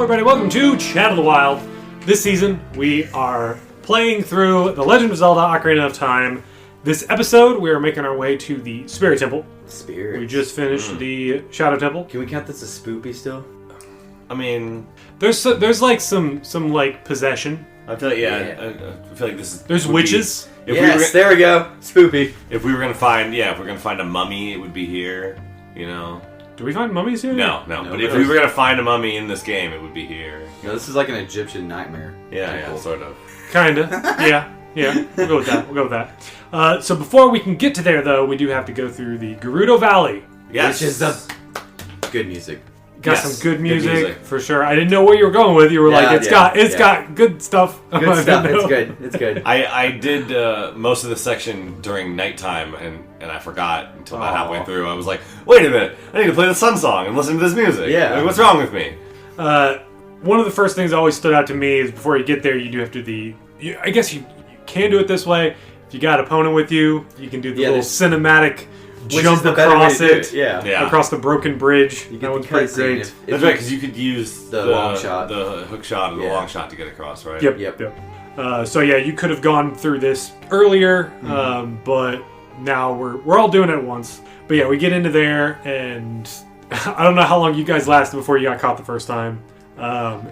everybody, welcome to Chat of the Wild. This season, we are playing through The Legend of Zelda Ocarina of Time. This episode, we are making our way to the Spirit Temple. Spirit? We just finished the Shadow Temple. Can we count this as spoopy still? I mean... There's like some like possession. I feel like, I feel like this is... There's witches. There we go. Spoopy. If we were gonna find, if we're gonna find a mummy, it would be here, you know? Do we find mummies here? No. But if we were gonna find a mummy in this game, it would be here. No, this is like an Egyptian nightmare. Yeah, sort of. Kinda. Yeah. We'll go with that. So before we can get to there, though, we do have to go through the Gerudo Valley. Yes. Which is the good music. Got some good music for sure. I didn't know where you were going with. You were like, it's got good stuff. Good stuff. It's good. I did most of the section during nighttime, and I forgot until about halfway through. I was like, wait a minute, I need to play the Sun Song and listen to this music. Yeah. Like, what's wrong with me? One of the first things that always stood out to me is before you get there, you do have to I guess you can do it this way. If you got an opponent with you, you can do the little cinematic jump across it. Yeah. Across the broken bridge. You that one's pretty great. That's right, because you could use the long shot, the hook shot, and the long shot to get across, right? Yep. So you could have gone through this earlier, but now we're all doing it at once. But yeah, we get into there, and I don't know how long you guys lasted before you got caught the first time.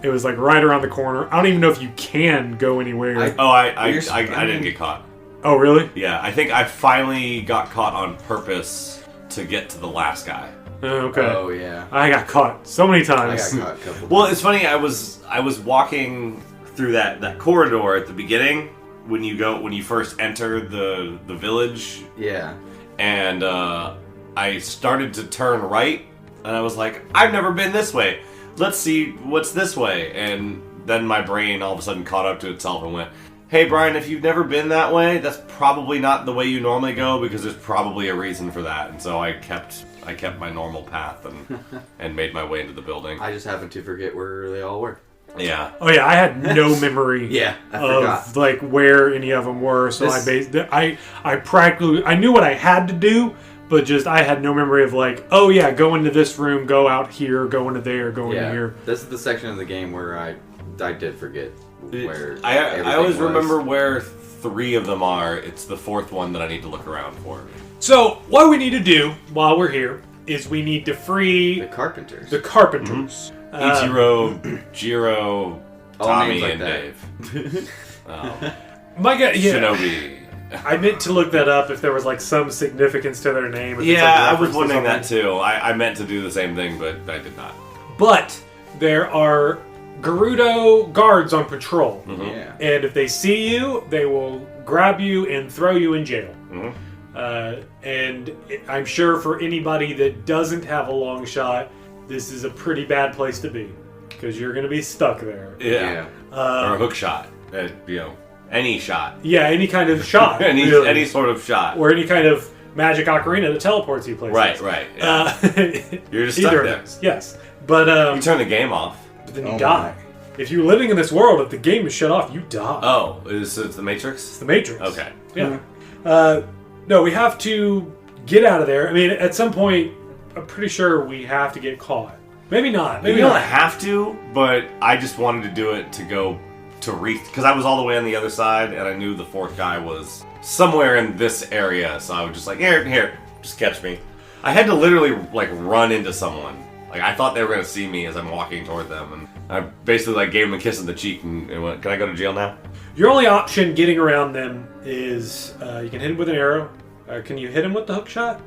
It was like right around the corner. I don't even know if you can go anywhere. I didn't get caught. Oh, really? Yeah, I think I finally got caught on purpose to get to the last guy. Okay. Oh, yeah. I got caught so many times. I got caught a couple times. Well, it's funny, I was walking through that corridor at the beginning when you first enter the village. Yeah. And I started to turn right, and I was like, I've never been this way. Let's see what's this way. And then my brain all of a sudden caught up to itself and went, hey, Brian, if you've never been that way, that's probably not the way you normally go, because there's probably a reason for that. And so I kept my normal path and made my way into the building. I just happened to forget where they all were. Yeah. Oh yeah, I had no memory. I forgot. Of like where any of them were. So I practically I knew what I had to do, but just I had no memory of like, oh yeah, go into this room, go out here, go into there, go into here. This is the section of the game where I did forget where I always remember where 3 of them are. It's the 4th one that I need to look around for. So what we need to do while we're here is we need to free the carpenters. Ichiro, Jiro, Tommy, like and that. Dave. My God, Shinobi. I meant to look that up if there was like some significance to their name. I was wondering that too. I meant to do the same thing, but I did not. But there are Gerudo guards on patrol. Mm-hmm. Yeah. And if they see you, they will grab you and throw you in jail. Mm-hmm. And I'm sure for anybody that doesn't have a long shot, this is a pretty bad place to be, because you're going to be stuck there. Yeah. Or a hook shot. Any shot. Yeah, any kind of shot. any sort of shot. Or any kind of magic ocarina that teleports you places. Right. Yeah. You're just stuck either there. Of those, yes. But you turn the game off. But then you die. If you're living in this world, if the game is shut off, you die. Oh, it's the Matrix? It's the Matrix. Okay. Yeah. No, we have to get out of there. I mean, at some point, I'm pretty sure we have to get caught. Maybe not. Maybe don't have to, but I just wanted to do it to go to Wreath, because I was all the way on the other side, and I knew the 4th guy was somewhere in this area, so I was just like, here, just catch me. I had to literally, like, run into someone. Like, I thought they were going to see me as I'm walking toward them, and I basically, like, gave them a kiss on the cheek and went, can I go to jail now? Your only option getting around them is you can hit him with an arrow. Can you hit him with the hook shot?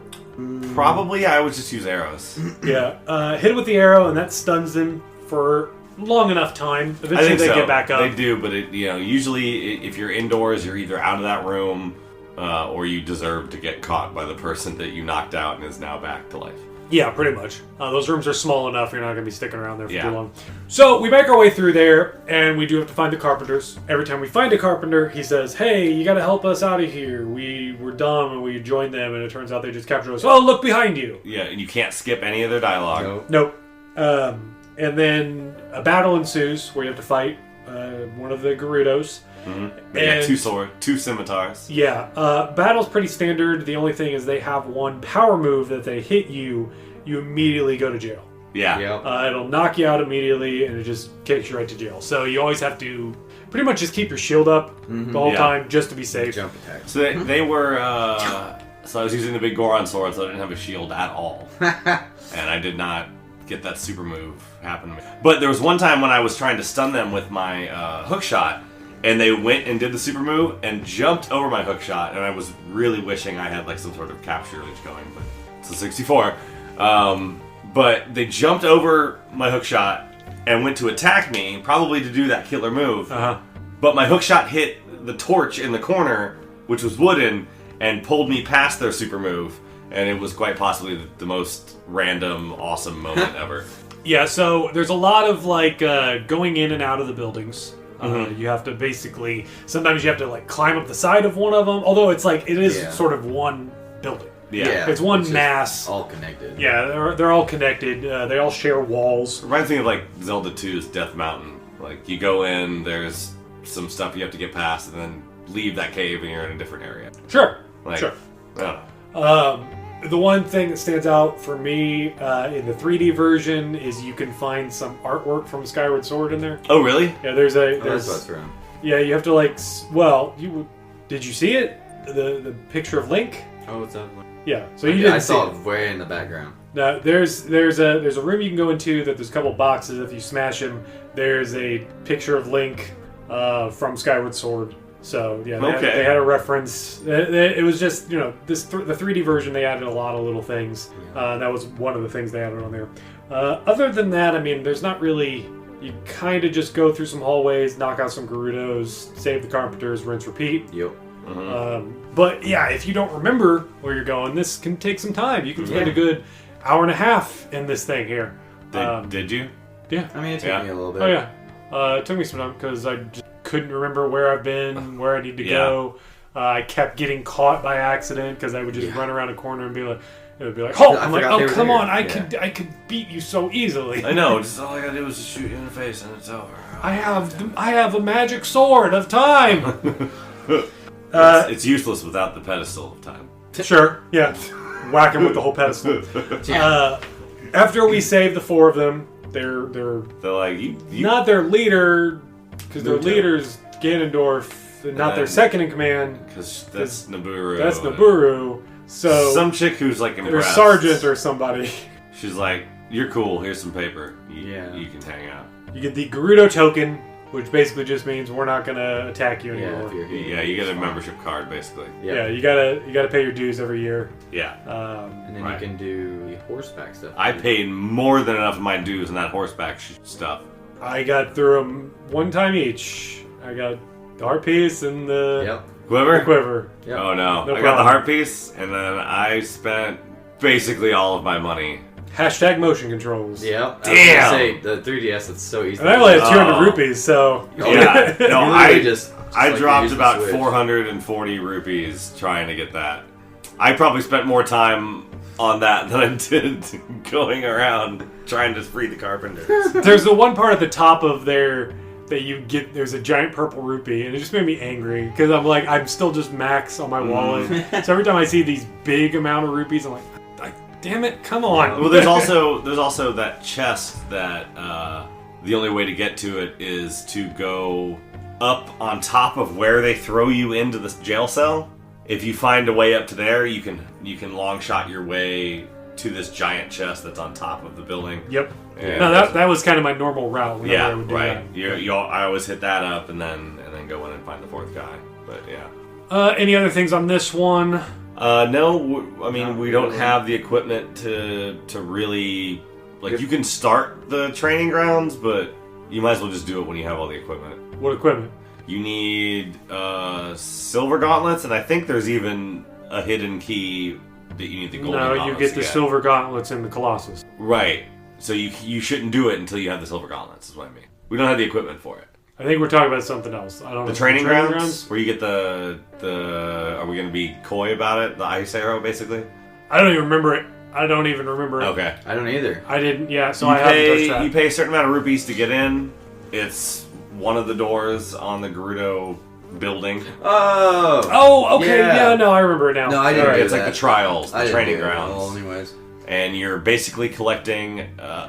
Probably. I would just use arrows. Yeah. Hit him with the arrow, and that stuns them for long enough time. Eventually they get back up. They do, but usually if you're indoors, you're either out of that room or you deserve to get caught by the person that you knocked out and is now back to life. Yeah, pretty much. Those rooms are small enough, you're not going to be sticking around there for too long. So we make our way through there, and we do have to find the carpenters. Every time we find a carpenter, he says, hey, you got to help us out of here. We were dumb, and we joined them, and it turns out they just captured us. Oh, look behind you. Yeah, and you can't skip any of their dialogue. Nope. And then a battle ensues where you have to fight one of the Gerudos. Mm-hmm. They got 2 scimitars. Yeah. Battle's pretty standard. The only thing is they have one power move that they hit you, you immediately go to jail. Yeah. Yep. It'll knock you out immediately, and it just kicks you right to jail. So you always have to pretty much just keep your shield up the whole time, just to be safe. Jump attack. So they were. So I was using the big Goron sword, so I didn't have a shield at all, and I did not get that super move happen to me. But there was one time when I was trying to stun them with my hook shot, and they went and did the super move and jumped over my hook shot, and I was really wishing I had like some sort of capture leech going, but it's a 64. But they jumped over my hook shot and went to attack me, probably to do that killer move. But my hook shot hit the torch in the corner, which was wooden, and pulled me past their super move. And it was quite possibly the most random, awesome moment ever. Yeah, so there's a lot of like going in and out of the buildings. You have to basically, sometimes you have to like climb up the side of one of them. Although it's like, it is sort of one building. Yeah. It's one mass. All connected. Yeah, they're all connected. They all share walls. Reminds me of like Zelda 2's Death Mountain. Like you go in, there's some stuff you have to get past, and then leave that cave and you're in a different area. Sure. Like, sure. I don't know. The one thing that stands out for me in the 3D version is you can find some artwork from Skyward Sword in there. Oh, really? Yeah, That's what's wrong. Yeah, you have to like. Well, did you see it? The picture of Link. Oh, it's up. Yeah, so you didn't. I saw see it way in the background. No, there's a room you can go into that there's a couple boxes. If you smash them, there's a picture of Link from Skyward Sword. So yeah, they had a reference. It was just the 3D version. They added a lot of little things. That was one of the things they added on there. Other than that, I mean, there's not really. You kind of just go through some hallways, knock out some Gerudos, save the Carpenters, rinse, repeat. Yep. But yeah, if you don't remember where you're going, this can take some time. You can spend a good hour and a half in this thing here. Did you? Yeah. I mean, it took me a little bit. Oh yeah. It took me some time because I just couldn't remember where I've been, where I need to go. I kept getting caught by accident because I would just run around a corner and be like, it would be like, oh, I'm like, oh, come on, I could beat you so easily. I know. Just all I gotta do is just shoot you in the face and it's over. I have a magic sword of time. It's useless without the pedestal of time. Sure, yeah. Whack him with the whole pedestal. After we save the four of them, they're like you not their leader, because their leader's Ganondorf, not their second in command. Because that's Nabooru. That's Nabooru. So some chick who's like impressed. Or sergeant or somebody. She's like, "You're cool. Here's some paper. You can hang out." You get the Gerudo token, which basically just means we're not gonna attack you anymore. Yeah, you get a membership card basically. Yeah, you gotta pay your dues every year. Yeah. And then you can do the horseback stuff. I paid more than enough of my dues in that horseback stuff. I got through them one time each. I got the heart piece and the quiver. Yep. Oh no. I got the problem. heart piece, and then I spent basically all of my money. # motion controls. Yep. Damn. Say the 3DS. It's so easy. And I only had 200 rupees, so yeah. No, I like dropped about 440 rupees trying to get that. I probably spent more time on that than I did going around trying to free the Carpenters. There's the one part at the top of there that you get. There's a giant purple rupee, and it just made me angry because I'm still just max on my wallet. So every time I see these big amount of rupees, I'm like, damn it, come on. Well, there's also that chest that the only way to get to it is to go up on top of where they throw you into the jail cell. If you find a way up to there, you can long shot your way to this giant chest that's on top of the building. Yep. No, that was kind of my normal route. Yeah, I would do right. that. I always hit that up and then go in and find the fourth guy. But yeah. Any other things on this one? No. I mean, we don't have the equipment to really you can start the training grounds, but you might as well just do it when you have all the equipment. What equipment? You need silver gauntlets, and I think there's even a hidden key that you need the golden gauntlets. No, you get the silver gauntlets in the Colossus. Right. So you shouldn't do it until you have the silver gauntlets, is what I mean. We don't have the equipment for it. I think we're talking about something else. I don't know. The training grounds? Where you get the are we going to be coy about it? The ice arrow, basically? I don't even remember it. Okay. I don't either. I didn't, yeah, so I haven't touched that. You pay a certain amount of rupees to get in. It's one of the doors on the Gerudo building. Oh, okay, yeah, no, I remember it now. No, I didn't. It's like the trials, the training grounds. Well, anyways, and you're basically collecting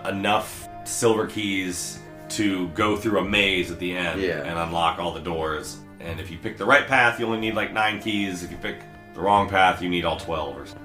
enough silver keys to go through a maze at the end and unlock all the doors. And if you pick the right path, you only need like 9 keys. If you pick the wrong path, you need all 12 or something.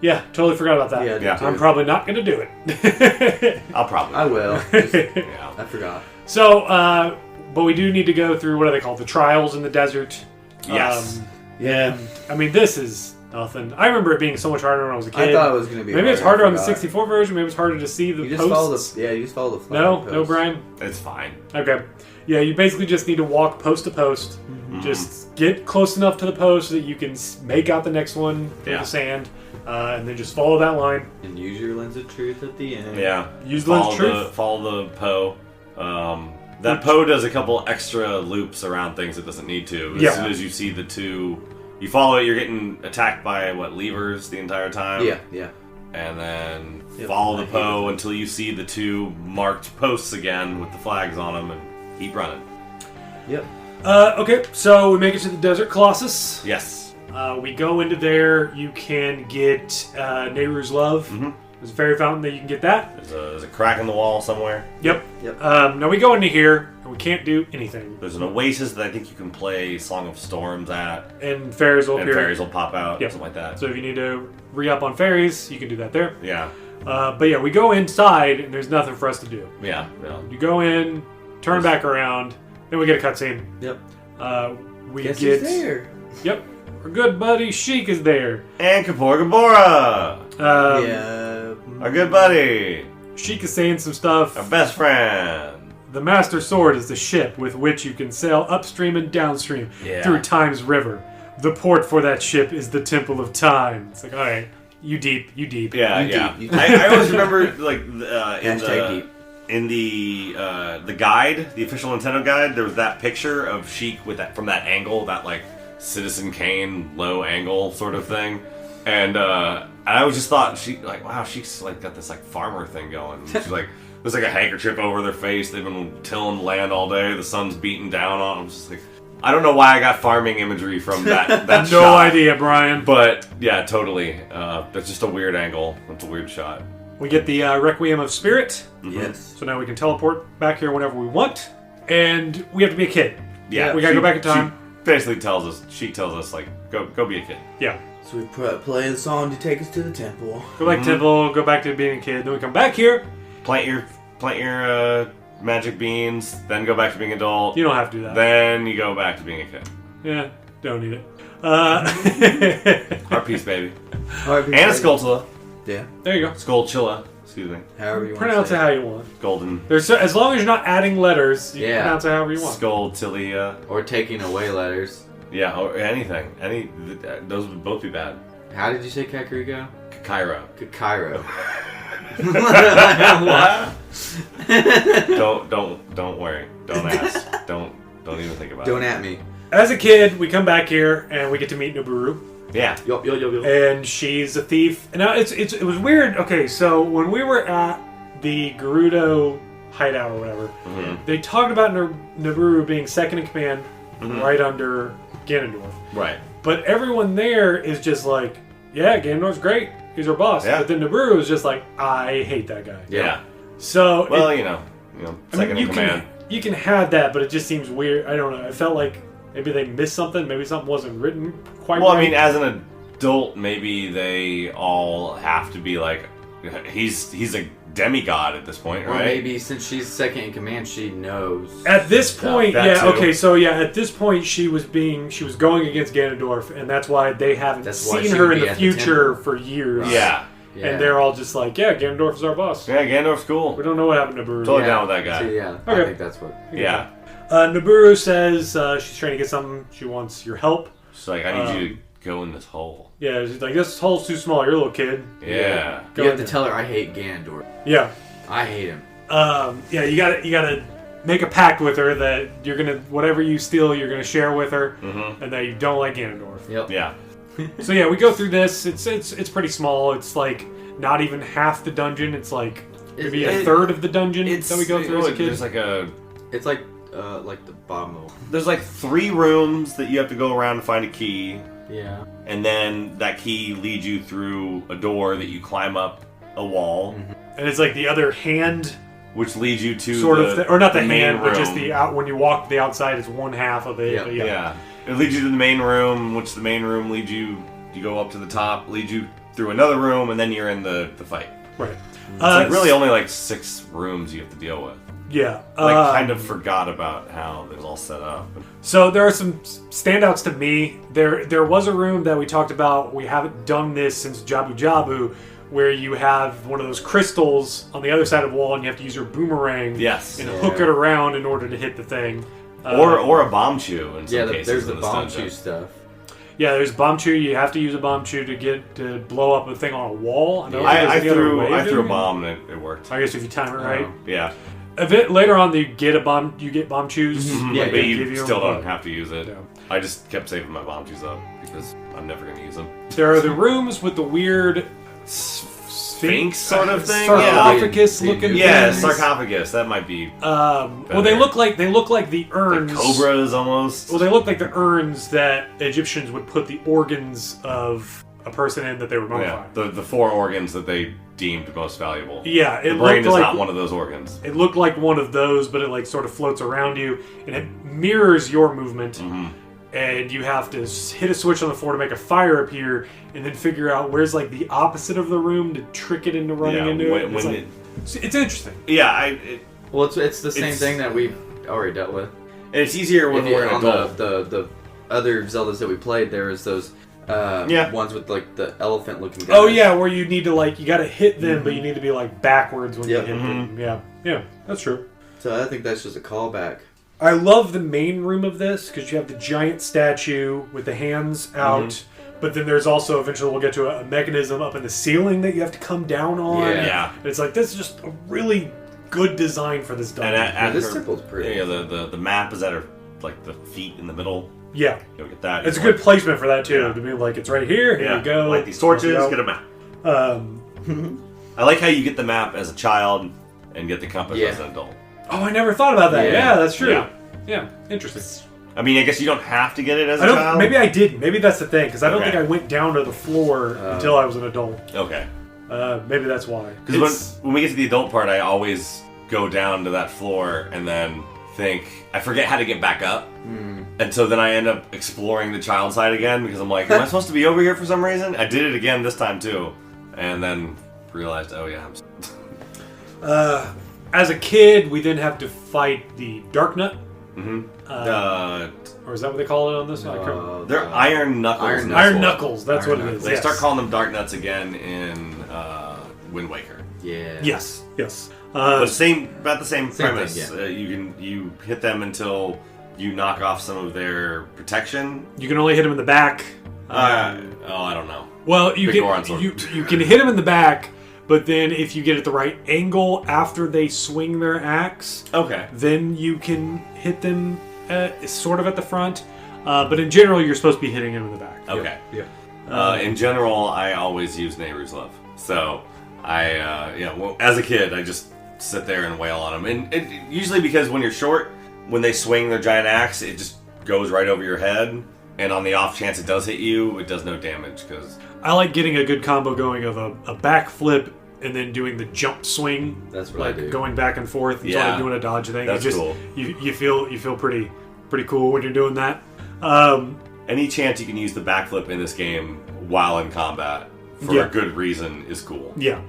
Yeah, totally forgot about that. Yeah. I'm probably not going to do it. I will. Just, yeah. I forgot. So, but we do need to go through, what do they called? The trials in the desert. Yes. Yeah. I mean, this is nothing. I remember it being so much harder when I was a kid. I thought it was going to be Maybe it's harder on the 64 version. Maybe it's harder to see the you just posts. you just follow the flag No, posts. Brian? It's fine. Okay. Yeah, you basically just need to walk post to post. Mm-hmm. Just get close enough to the post so that you can make out the next one in the sand. And then just follow that line. And use your lens of truth at the end. Yeah. Use the lens of truth. Follow the Poe. That Poe does a couple extra loops around things it doesn't need to. As soon as you see the two, you follow it, you're getting attacked by, levers the entire time? Yeah. And then follow the Poe until you see the 2 marked posts again with the flags on them and keep running. Yep. Okay, so we make it to the Desert Colossus. Yes. We go into there. You can get Nehru's Love. Mm-hmm. There's a fairy fountain that you can get that. There's a crack in the wall somewhere. Yep. Yep. Now we go into here, and we can't do anything. There's an oasis that I think you can play Song of Storms at. And fairies will appear. And fairies will pop out, Yep. something like that. So if you need to re-up on fairies, you can do that there. Yeah. But yeah, we go inside, and there's nothing for us to do. Yeah. You go in, turn back around, then we get a cutscene. Yep. We Guess get... who's there? Yep. Our good buddy Sheik is there. And Kapor Gabora! Yeah. Our good buddy! Sheik is saying some stuff. Our best friend! The Master Sword is the ship with which you can sail upstream and downstream through Time's river. The port for that ship is the Temple of Time. It's like, all right, you deep. Yeah, You deep. I always remember, in the guide, the official Nintendo guide, there was that picture of Sheik with that from that angle, that Citizen Kane low angle sort of thing, and I always just thought she's got this farmer thing going. She's there's a handkerchief over their face. They've been tilling land all day. The sun's beating down on them. Just I don't know why I got farming imagery from that. That no shot. idea, Brian. But yeah, totally. That's just a weird angle. It's a weird shot. We get the Requiem of Spirit. Mm-hmm. Yes. So now we can teleport back here whenever we want, and we have to be a kid. Yeah, we gotta go back in time. Basically tells us go be a kid. Yeah. So we play the song to take us to the temple. Go back to temple, go back to being a kid, then we come back here. Plant your magic beans, then go back to being an adult. You don't have to do that. Then you go back to being a kid. Yeah, don't need it. Heart piece, baby. However And a Skulltula. Yeah. There you go. Skullchilla. Excuse me. However you want Pronounce to it say how you want. Golden. As long as you're not adding letters, you can pronounce it however you want. Skulltilia. Or taking away letters. Yeah, or anything. Those would both be bad. How did you say Kakariko? Cairo. Cairo. What? Don't worry. Don't ask. Don't even think about it. Don't at me. As a kid, we come back here and we get to meet Noburu. Yeah. Yup. And she's a thief. And now it was weird. Okay, so when we were at the Gerudo hideout or whatever, they talked about Noburu being second in command right under Ganondorf. Right. But everyone there is just like, yeah, Ganondorf's great. He's our boss. Yeah. But then Noburu is just like, I hate that guy. Yeah. So well, second in you command. You can have that, but it just seems weird. I don't know. It felt like maybe they missed something. Maybe something wasn't written quite Well, right. I mean, as an adult, maybe they all have to be he's a demigod at this point, Or right? maybe since she's second in command, she knows. At this point, that too. okay, so at this point she was going against Ganondorf, and that's why they haven't seen her in the future for years. Yeah. And they're all just like, yeah, Ganondorf is our boss. Yeah, Ganondorf's cool. We don't know what happened to Noburu. Totally down with that guy. See, yeah, Okay. I think that's what. Yeah. Noburu says she's trying to get something. She wants your help. She's like, I need you to go in this hole. Yeah, she's like, this hole's too small. You're a little kid. Yeah. Go You have in to there. tell her I hate Ganondorf. Yeah. I hate him. Yeah, you gotta make a pact with her that you're gonna whatever you steal, you're gonna share with her, and that you don't like Ganondorf. Yep. Yeah. So yeah, we go through this. It's pretty small. It's like not even half the dungeon. It's like maybe a third of the dungeon that we go through as a kid. It's like the bottom of. There's 3 rooms that you have to go around to find a key. Yeah. And then that key leads you through a door that you climb up a wall, and it's like the other hand which leads you to sort of, or not the main hand, but just room. the out when you walk the outside is one half of it. Yeah. But Yeah. It leads you to the main room, which the main room leads you. You go up to the top, leads you through another room, and then you're in the fight. Right. It's like really only like 6 rooms you have to deal with. Yeah. Like kind of forgot about how it was all set up. So there are some standouts to me. There was a room that we talked about. We haven't done this since Jabu Jabu, where you have one of those crystals on the other side of the wall, and you have to use your boomerang Yes. and hook it around in order to hit the thing. Or a bomb chew in some Yeah, cases. there's the in this bomb dungeon. chew stuff. Yeah, there's bomb chew. You have to use a bomb chew to blow up a thing on a wall. I know there's I the other threw way of I threw a doing it. bomb and it worked. I guess if you time it right. Yeah. A bit later on, you get bomb chews. Yeah, But they you give still them, don't have to use it. Yeah. I just kept saving my bomb chews up because I'm never going to use them. There are the rooms with the weird Sphinx sort of thing? sarcophagus Yeah. looking. Yeah, things. sarcophagus. That might be Well, they look like the urns. like cobras almost. Well, they look like the urns that Egyptians would put the organs of a person in that they were yeah, mummified. the 4 organs that they deemed most valuable. Yeah, The it brain looked is like not one of those organs. it looked like one of those, but it like sort of floats around you and it mirrors your movement. Mm-hmm. And you have to hit a switch on the floor to make a fire appear, and then figure out where's like the opposite of the room to trick it into running Yeah, into when- it. It's, when like, it's interesting. Yeah, Well, it's the same It's- thing that we've already dealt with. and it's easier when we're an on adult. the other Zeldas that we played, there was those ones with like the elephant looking guys. Oh yeah, where you need to you got to hit them, but you need to be like backwards when Yep. you hit them. Yeah, that's true. So I think that's just a callback. I love the main room of this because you have the giant statue with the hands out, but then there's also eventually we'll get to a mechanism up in the ceiling that you have to come down on. Yeah. And it's like this is just a really good design for this And dungeon. at this her- temple's pretty. Yeah, the map is at her like the feet in the middle. Yeah, You'll get that. it's a good placement for that too. Yeah. To be like it's right here. Here you go. Like these torches, Let's go. get a map. Um, I like how you get the map as a child and get the compass as an adult. oh, I never thought about that. Yeah. Yeah, that's true. Yeah. Yeah, interesting. I mean, I guess you don't have to get it as a I don't. child. Maybe I didn't. Maybe that's the thing because I don't Okay. think I went down to the floor until I was an adult. Okay. Maybe that's why. Because when we get to the adult part, I always go down to that floor and then think, I forget how to get back up. And so then I end up exploring the child side again because I'm like, am I supposed to be over here for some reason? I did it again this time too. And then realized, oh yeah, As a kid, we then have to fight the Dark Nut. Or is that what they call it on this? I can't remember. they're Iron Knuckles. Iron Iron Knuckles. That's Iron what it is. They yes. start calling them Dark Nuts again in Wind Waker. Yeah. Yes. Yes. But about the same Same premise. thing, yeah. You hit them until you knock off some of their protection. You can only hit him in the back. I don't know. Well, you Big Goron sword. you can hit him in the back, but then if you get at the right angle after they swing their axe, Okay. then you can hit them sort of at the front. But in general, you're supposed to be hitting him in the back. Okay. Yeah. In general, I always use Nehru's Love. So, as a kid, I just sit there and wail on them. And usually because when you're short, when they swing their giant axe, it just goes right over your head. And on the off chance it does hit you, it does no damage. Because I like getting a good combo going of a back flip and then doing the jump swing. That's what I do. Going back and forth and Yeah. doing a dodge thing. That's It just, cool. You feel pretty cool when you're doing that. any chance you can use the backflip in this game while in combat for Yeah. a good reason is cool. Yeah.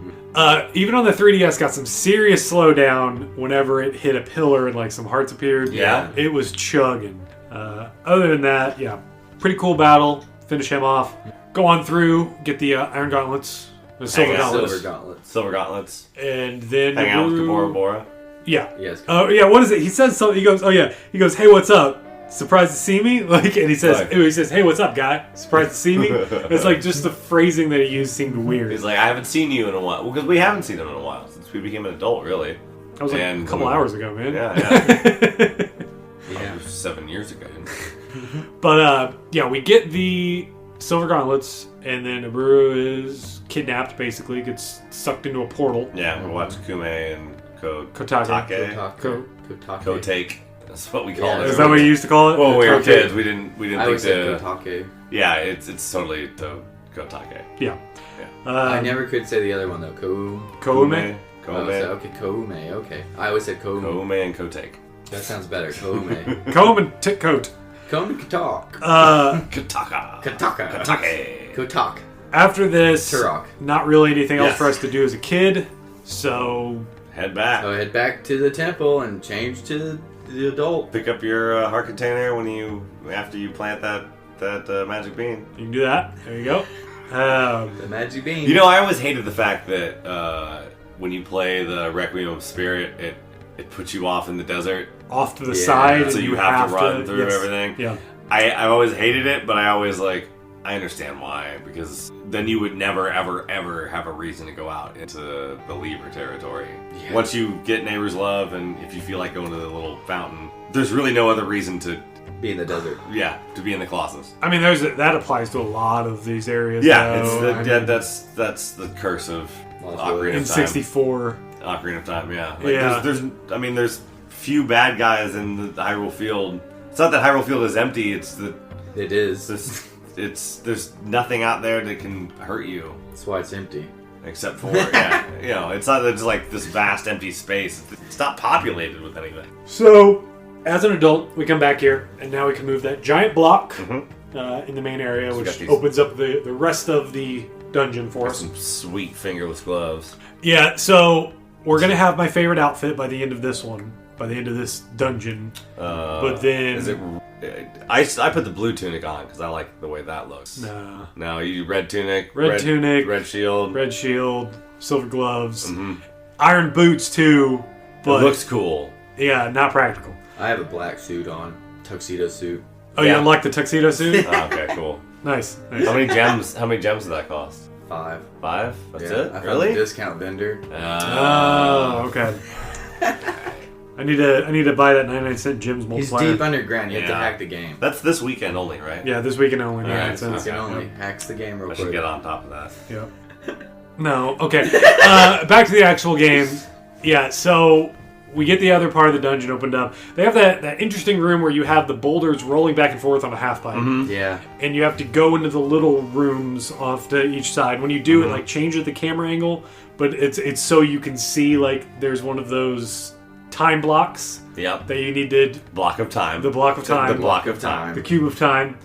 Even on the 3DS, got some serious slowdown whenever it hit a pillar and like some hearts appeared. Yeah. It was chugging. Other than that, yeah, pretty cool battle. Finish him off. Go on through, get the Iron Gauntlets, the Silver Hang out. Gauntlets, Silver gauntlets. Silver Gauntlets. and then Hang out with Naru- Kabora Bora. Yeah. Yes. Oh yeah. What is it? He says something. He goes, "Oh yeah." He goes, "Hey, what's up? Surprised to see me?" Like, and he says, "Hey, what's up, guy? Surprised to see me?" It's like just the phrasing that he used seemed weird. He's like, I haven't seen you in a while. Well, because we haven't seen him in a while since we became an adult, really. That was like And a couple hours ago, man. Yeah. Yeah. 7 years ago. But yeah, we get the Silver Gauntlets, and then Iburu is kidnapped. Basically, gets sucked into a portal. Yeah, we watched Kume and Kotake. Kotake. That's what we call Yeah, it. Is that what you used to call it? Well, when we were Kotake. kids, we didn't I think always said to. Kotake. Yeah, it's totally to Kotake. Yeah. I never could say the other one though. Koume. Okay, Koume. Okay, I always said Koume. Koume and Kotake. That sounds better. Koume. Koume and Coat. Koume Katak. Kataka. Kataka. Katake. Kotak. After this, Turok. not really anything else Yes. for us to do as a kid. So Head back. So head back to the temple and change to the adult. Pick up your heart container after you plant that magic bean. you can do that. There you go. The magic bean. You know, I always hated the fact that when you play the Requiem of Spirit, it puts you off in the desert, Off to the Yeah. side. so and you have to run through yes. everything. Yeah. I always hated it, but I always I understand why, because then you would never, ever, ever have a reason to go out into the Libra territory. Yeah. Once you get Neighbor's Love, and if you feel like going to the little fountain, there's really no other reason to Be in the desert. to be in the Colossus. I mean, that applies to a lot of these areas. Yeah, though. I mean, that's the curse of Lost Ocarina in of Time. 64. Ocarina of Time, yeah. Yeah. There's few bad guys in the Hyrule Field. It's not that Hyrule Field is empty. It's that It is. there's nothing out there that can hurt you That's why it's empty. except for it's not that it's like this vast empty space. It's not populated with anything. So, as an adult, we come back here, and now we can move that giant block Mm-hmm. in the main area, So we which got these- opens up the rest of the dungeon for us. Some sweet fingerless gloves. Yeah, so we're going to have my favorite outfit by the end of this one, by the end of this dungeon. But then... Is it? I put the blue tunic on because I like the way that looks. Nah. No, you red tunic, Red tunic, red shield. red shield, silver gloves, Mm-hmm. iron boots too, but It looks cool. yeah, not practical. I have a black suit on. Tuxedo suit. Oh, Yeah. you unlock the tuxedo suit? Oh, okay, cool. Nice. How many gems? How many gems did that cost? 5. 5? That's Yeah, it? I found Really? a discount vendor. Oh, okay. I need to buy that 99-cent gems He's multiplier. deep underground. You have to Yeah. hack the game. That's this weekend only, right? Yeah, this weekend only. All right, 99 cents. You can only hacks the game real I should quick. get on top of that. Yeah. No, okay. Back to the actual game. Yeah, so we get the other part of the dungeon opened up. They have that interesting room where you have the boulders rolling back and forth on a half pipe. Yeah. And you have to go into the little rooms off to each side. When you do it, changes the camera angle, but it's so you can see, there's one of those time blocks Yep. that you need to... Block of time. The block of time. The block of time. The cube of time.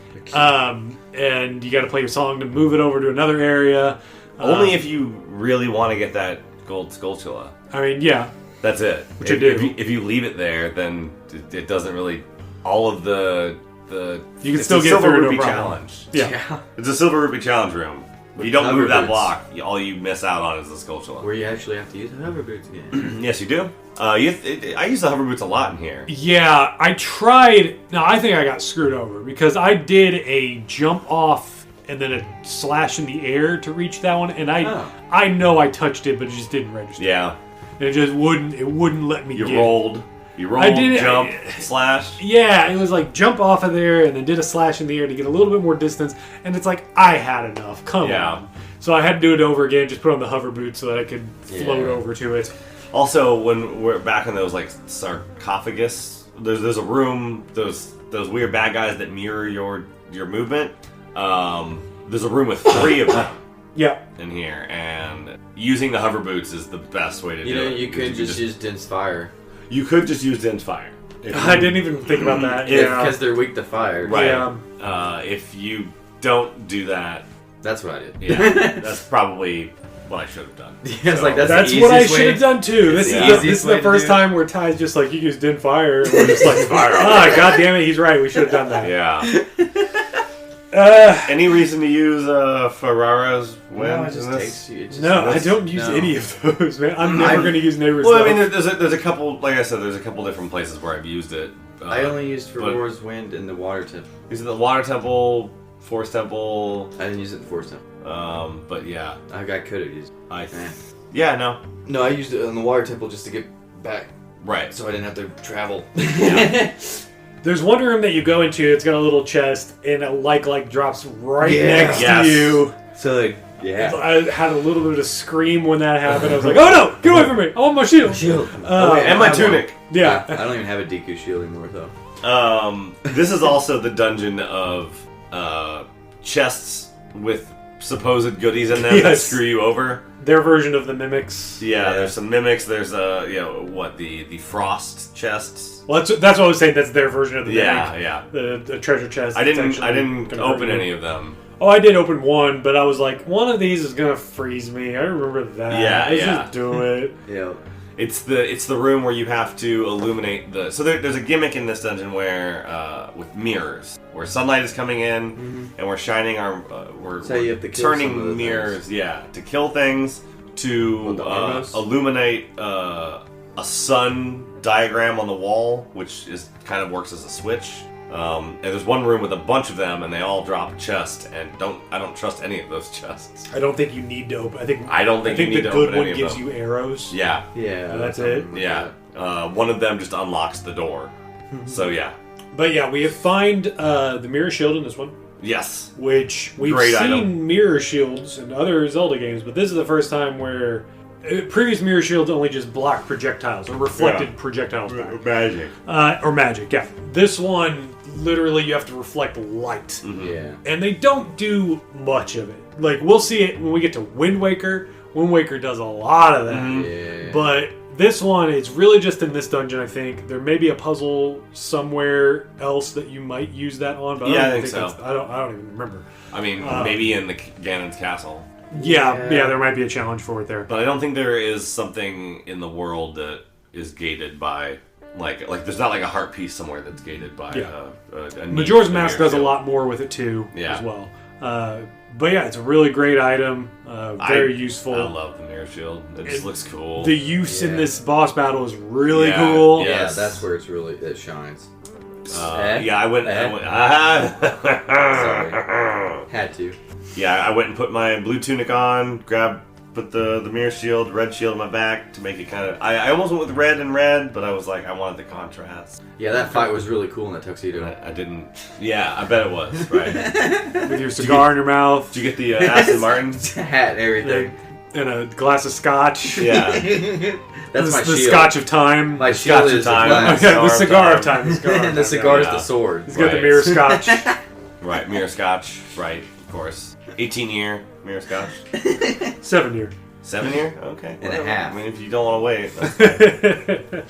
And you got to play your song to move it over to another area. Only if you really want to get that gold Skulltula. I mean, yeah. That's it. Which I do. If you leave it there, then it doesn't really... All of the You can it's still a get Silver through, no Rupee problem. challenge. Yeah. It's a Silver Rupee challenge room. If you don't hover move that boots. block, all you miss out on is the Skulltula. Where you actually have to use the hover boots again. Yes, you do. I use the hover boots a lot in here. Yeah, I tried. No, I think I got screwed over because I did a jump off and then a slash in the air to reach that one, and I know I touched it, but it just didn't register. Yeah. It just wouldn't let me. You get rolled. You rolled, I did it- jump, slash. Yeah, it was like jump off of there and then did a slash in the air to get a little bit more distance, and it's like I had enough. Come on. So I had to do it over again. Just put on the hover boots so that I could float over to it. Also, when we're back in those sarcophagus, there's a room. Those weird bad guys that mirror your movement. There's a room with 3 of them. Yeah. In here, and using the hover boots is the best way to do it. You could just use dense fire. You could just use dense fire. I didn't even think about that. Yeah. Because they're weak to fire. Right. Yeah. If you don't do that, That's what I did. yeah, that's probably what I should have done. It's like that's That's the what I easiest should have way. done too. This the is this easiest is way the to first do it. time where Ty's just like, you used din fire. And we're just like, god damn it, he's right. We should have done that. Yeah. Any reason to use Ferrara's wind? No, it just in this? takes you. It just, No, I don't use no. any of those, man. I'm never going to use Neighbor's Well, Love. I mean, there's a couple. Like I said, there's a couple different places where I've used it. I only used but- Ferrora's wind in the water temple. Is it the Water Temple, Force Temple? I didn't use it in the force temple. But yeah, I could have used it. yeah, no, No, I used it in the water temple just to get back, right. so I didn't have to travel. There's one room that you go into. It's got a little chest, and a like drops right Yeah. next Yes. to you. So like, yeah. I had a little bit of a scream when that happened. I was like, "Oh no! Get away from me! I want my shield!" Shield. And my tunic. Yeah. I don't even have a Deku shield anymore though. This is also the dungeon of chests with supposed goodies in them that screw you over. Their version of the mimics. Yeah, there's some mimics. There's the frost chests. Well, that's what I was saying. That's their version of the mimic. Yeah. The treasure chest. I didn't open any of them. Oh, I did open one, but I was like, one of these is gonna freeze me. I remember that. Let's just do it. Yeah. It's the room where you have to illuminate the. So there's a gimmick in this dungeon where with mirrors, where sunlight is coming in, and we're shining our we're you have to kill some of turning the mirrors, to kill things, to illuminate a sun diagram on the wall, which is kind of works as a switch. And there's one room with a bunch of them, and they all drop a chest. And I don't trust any of those chests. I don't think you need to open. I think you need to open any of them. the good one gives you arrows. Yeah. And that's it. Yeah. One of them just unlocks the door. So yeah. But yeah, we find the mirror shield in this one. Yes. Which we've seen mirror shields in other Zelda games, but this is the first time where previous mirror shields only just block projectiles or reflected projectiles back. Magic. Or magic, yeah. This one, literally, you have to reflect light. Mm-hmm. Yeah. And they don't do much of it. Like, we'll see it when we get to Wind Waker. Wind Waker does a lot of that. Yeah. But this one, it's really just in this dungeon, I think. There may be a puzzle somewhere else that you might use that on, but I think so. I don't even remember. I mean, maybe in the Ganon's castle. Yeah, there might be a challenge for it there. But I don't think there is something in the world that is gated by... Like there's not like a heart piece somewhere that's gated by a Majora's Mask does a lot more with it too, as well. But yeah, it's a really great item, very useful. I love the mirror shield. It just looks cool. The use in this boss battle is really cool. Yeah, that's where it shines. I went. Sorry. Had to. Yeah, I went and put my blue tunic on, put the mirror shield, red shield on my back to make it kind of... I almost went with red and red, but I was like, I wanted the contrast. Yeah, that fight was really cool in that tuxedo. I didn't... Yeah, I bet it was, right? With your cigar in your mouth. Did you get the Aston Martin? Hat and everything. And a glass of scotch. Yeah. That's my the shield. Scotch of time. My shield is the cigar of time. The cigar is the sword. He's got the mirror scotch. Right, mirror scotch. Right, of course. 18-year mirror scotch. 7 year. 7 year? Okay. And a half. I mean, if you don't want to wait.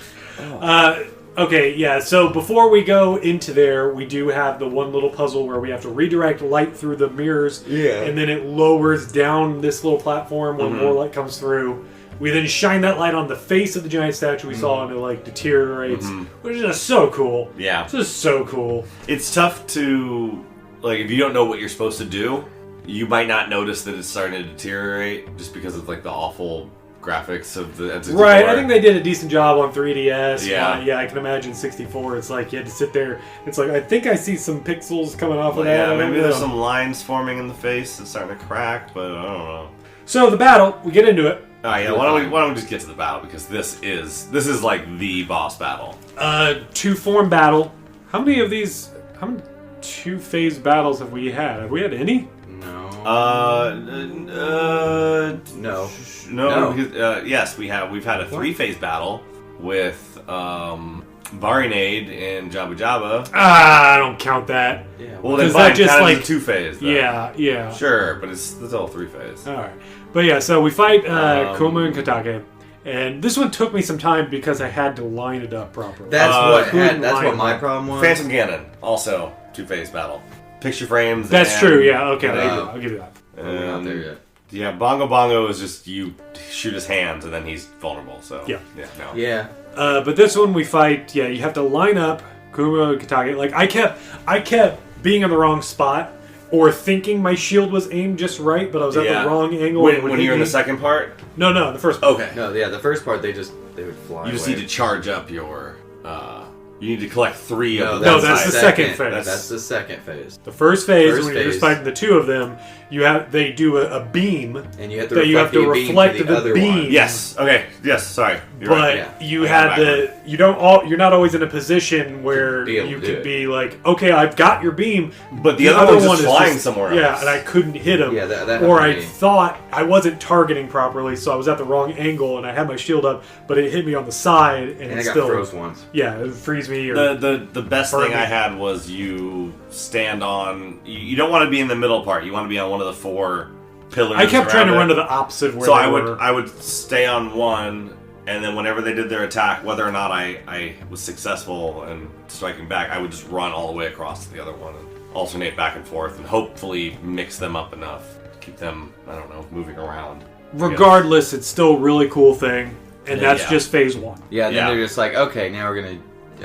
Okay, yeah, so before we go into there, we do have the one little puzzle where we have to redirect light through the mirrors, and then it lowers down this little platform when more light comes through. We then shine that light on the face of the giant statue we saw, and it, like, deteriorates, which is just so cool. Yeah. It's just so cool. It's tough to, like, if you don't know what you're supposed to do, you might not notice that it's starting to deteriorate just because of, like, the awful graphics of the N64. Right, I think they did a decent job on 3DS. Yeah. Yeah, I can imagine 64. It's like you had to sit there. It's like, I think I see some pixels coming off of that. Yeah, maybe there's some lines forming in the face that's starting to crack, but I don't know. So the battle, we get into it. Oh yeah, why don't we just get to the battle, because this is like the boss battle. 2-form battle. How many two-phase battles have we had? Have we had any? No. Because, yes, we have. We've had a 3-phase battle with Barinade and Jabu Jaba. I don't count that. Yeah. Well, then that just like 2-phase. Yeah. Sure, but it's all 3-phase. All right, but yeah, so we fight Kuma and Katake, and this one took me some time because I had to line it up properly. That's what my problem was. Phantom Ganon, also 2-phase battle. Picture frames. That's true. Yeah. Okay, I'll give you that. We're not there yet. Yeah, Bongo Bongo is just you shoot his hands and then he's vulnerable. So Yeah. But this one we fight. Yeah, you have to line up Kuma and Katake. Like I kept being in the wrong spot or thinking my shield was aimed just right, but I was at the wrong angle. When you're in the second part? No, the first part. Okay. No, yeah, the first part they would fly. You just need to charge up your. You need to collect 3 of them. No, that's the second phase. That's the second phase. The first phase, when you're just fighting the 2 of them, they do a beam, and you have to reflect the beam. One. Yes. Okay. Yes. Sorry. You're right. You're not always in a position where you could be like, okay, I've got your beam, but the other one is flying somewhere else. Yeah, and I couldn't hit him. Yeah, that or I thought I wasn't targeting properly, so I was at the wrong angle, and I had my shield up, but it hit me on the side, and it got still froze once. Yeah, it freeze me. Or the best thing I had was you stand on. You don't want to be in the middle part. You want to be on one of the 4 pillars. I kept trying to around run it. to the opposite of where So they I were. would stay on one, and then whenever they did their attack, whether or not I was successful in striking back, I would just run all the way across to the other one and alternate back and forth, and hopefully mix them up enough to keep them, I don't know, moving around. Regardless, it's still a really cool thing, and that's Yeah. just phase 1. Yeah, then they're just like, okay, now we're gonna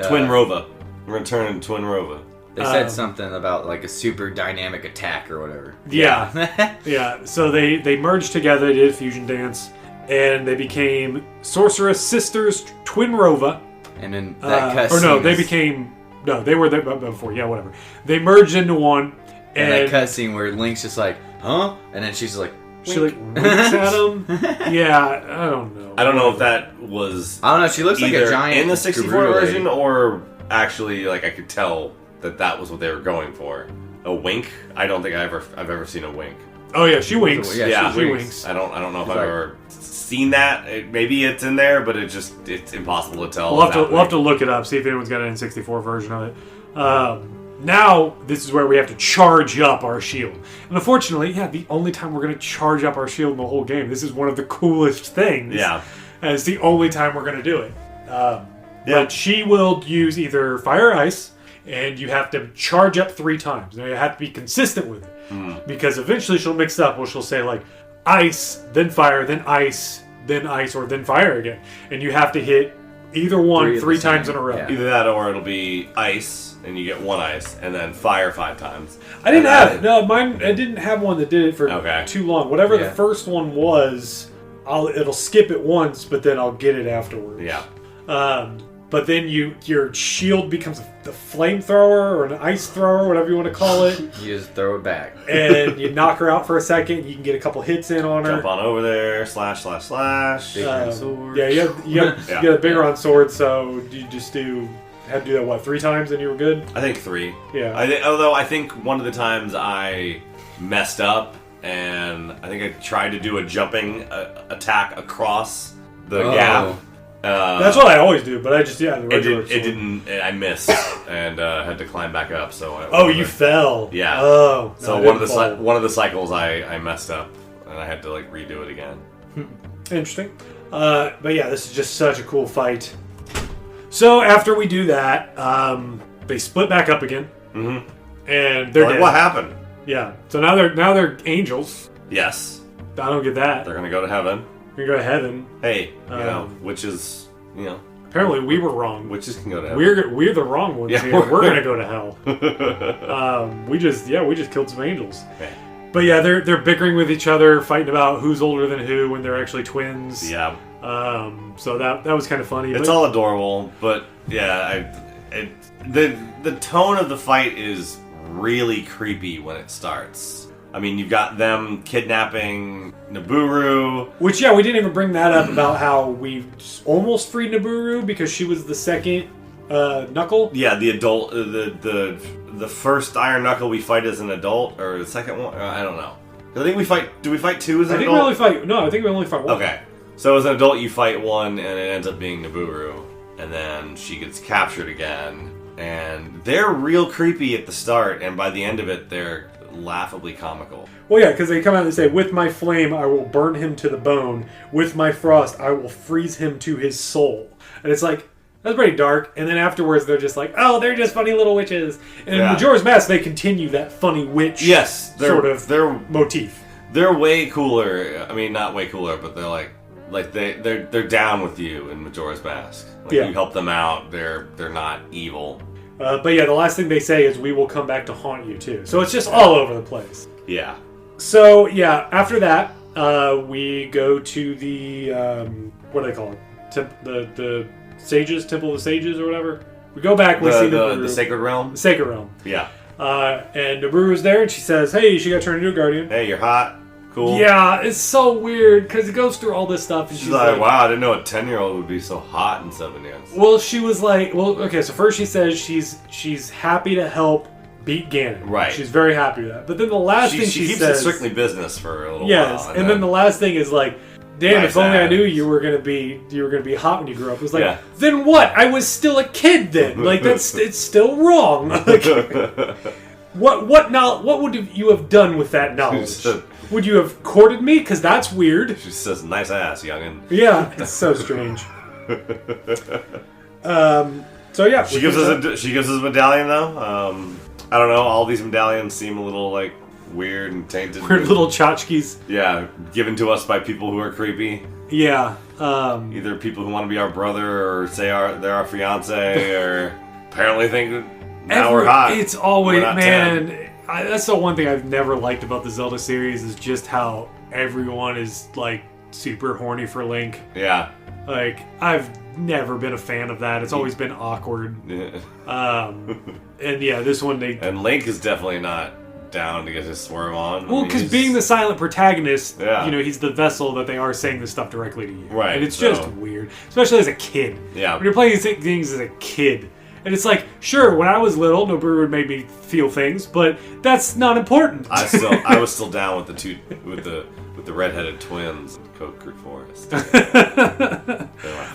Twin Rova. We're gonna turn into Twin Rova. They said something about like a super dynamic attack or whatever. Yeah. Yeah, so they merged together, they did a fusion dance, and they became Sorceress Sisters Twin Rova. And then that Or no, they became... No, they were there before. Yeah, whatever. They merged into one, and that cutscene where Link's just like, huh? And then she's like, she like winks at him. Yeah, I don't know. I don't know if that was I don't know, she looks like either a giant in the 64 gorilla lady. version, or actually, like, I could tell that was what they were going for. A wink? I don't think I've ever seen a wink. Oh yeah, she winks. Yeah, she winks. I don't know if It's I've like- ever seen that. Maybe it's in there, but it's impossible to tell. We'll have to look it up, see if anyone's got an N64 version of it. Now, this is where we have to charge up our shield. And unfortunately, the only time we're going to charge up our shield in the whole game. This is one of the coolest things. Yeah. And it's the only time we're going to do it. But she will use either fire or ice, and you have to charge up 3 times. Now, you have to be consistent with it. Because eventually she'll mix up where she'll say, like, ice, then fire, then ice, or then fire again. And you have to hit either one 3 times in a row. Yeah. Either that, or it'll be ice, and you get 1 ice, and then fire 5 times. I didn't have it. No, mine. I didn't have one that did it for too long. Whatever the first one was, it'll skip it once, but then I'll get it afterwards. Yeah. But then your shield becomes the flamethrower or an ice thrower, whatever you want to call it, You just throw it back. and you knock her out for a second. You can get a couple hits in on her. Jump on over there, slash. Big on sword. Yeah, you got a bigger on sword, so you just had to do that, what, 3 times and you were good? I think 3. Yeah. Although I think one of the times I messed up, and I think I tried to do a jumping attack across the gap. That's what I always do, but I just, the regular It sword. didn't. I missed and had to climb back up. So you fell. Yeah. Oh. So no, I one of the cycles I messed up, and I had to like redo it again. Interesting. But yeah, this is just such a cool fight. So after we do that, they split back up again, and they're dead. What happened? Yeah. So now they're angels. Yes, I don't get that. they're gonna go to heaven. We're gonna go to heaven. Hey, witches, Apparently we were wrong. witches can go to heaven. We're the wrong ones Yeah, here. We're gonna go to hell. We just killed some angels. Okay. But yeah, they're bickering with each other, fighting about who's older than who when they're actually twins. Yeah, So that was kind of funny. it's all adorable, but the tone of the fight is really creepy when it starts. I mean, you've got them kidnapping Nibiru. Which, we didn't even bring that up about how we almost freed Nibiru because she was the second Knuckle. Yeah, the adult, the first Iron Knuckle we fight as an adult, or the second one. I don't know. I think we fight. Do we fight 2 as an I think adult? we only fight. No, I think we only fight 1. Okay, so as an adult, you fight 1, and it ends up being Nibiru, and then she gets captured again, and they're real creepy at the start, and by the end of it, they're laughably comical. Well, yeah, because they come out and say, "With my flame, I will burn him to the bone. With my frost, I will freeze him to his soul." And it's like, that's pretty dark. And then afterwards, they're just like, "Oh, they're just funny little witches." And in Majora's Mask, they continue that funny witch they're motif. They're way cooler. I mean, not way cooler, but they're like they're down with you in Majora's Mask. Like, you help them out. They're not evil. But yeah, the last thing they say is, "We will come back to haunt you too." So it's just all over the place. Yeah. So yeah, after that, we go to the what do they call it? The sages, Temple of the Sages, or whatever. We go back. We see the Sacred Realm. The Sacred Realm. Yeah. And Nibiru's there, and she says, "Hey, she got turned into a guardian." Hey, you're hot. Cool. Yeah, it's so weird because it goes through all this stuff, and She's like, "Wow, I didn't know a 10-year-old would be so hot in 7 years." Well, she was like, okay. So first she says she's happy to help beat Ganon. Right. She's very happy with that. But then the last thing she keeps says, it strictly business for a little yes, while. and then the last thing is like, "Damn, if only I knew ass. you were gonna be hot when you grew up." It was like, then what? I was still a kid then. Like it's still wrong. What would you have done with that knowledge? Would you have courted me? Because that's weird. She says, "Nice ass, youngin." Yeah, it's so strange. So yeah, she gives us a medallion though. I don't know. All these medallions seem a little like weird and tainted. Weird little tchotchkes. Yeah, given to us by people who are creepy. Yeah. Either people who want to be our brother or say they're our fiance or apparently think now we're hot. It's always, man, that's the one thing I've never liked about the Zelda series is just how everyone is like super horny for Link. Yeah. Like, I've never been a fan of that. It's always been awkward. Yeah. And yeah, this one And Link is definitely not down to get his swerve on. Well, because being the silent protagonist, yeah. he's the vessel that they are saying this stuff directly to you. Right. And it's just weird. Especially as a kid. Yeah. When you're playing these things as a kid. And it's like, sure, when I was little, Noboru made me feel things, but that's not important. I was still down with the redheaded twins in Code Creek Forest.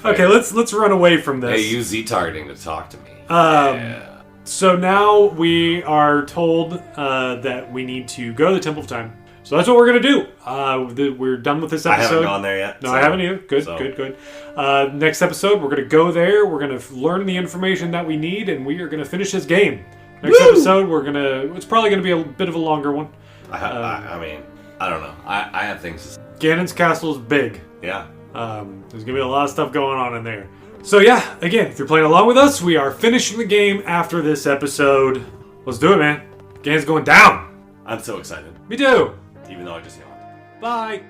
Okay, let's run away from this. Hey, use Z-targeting to talk to me. Yeah. So now we are told that we need to go to the Temple of Time. So that's what we're going to do. We're done with this episode. I haven't gone there yet. No, I haven't either. Good. Next episode, we're going to go there. We're going to learn the information that we need, and we are going to finish this game. Next episode, it's probably going to be a bit of a longer one. I mean, I don't know. I have things to say. Ganon's castle is big. Yeah. There's going to be a lot of stuff going on in there. So yeah, again, if you're playing along with us, we are finishing the game after this episode. Let's do it, man. Ganon's going down. I'm so excited. Me too. Even though I just yawned. Bye.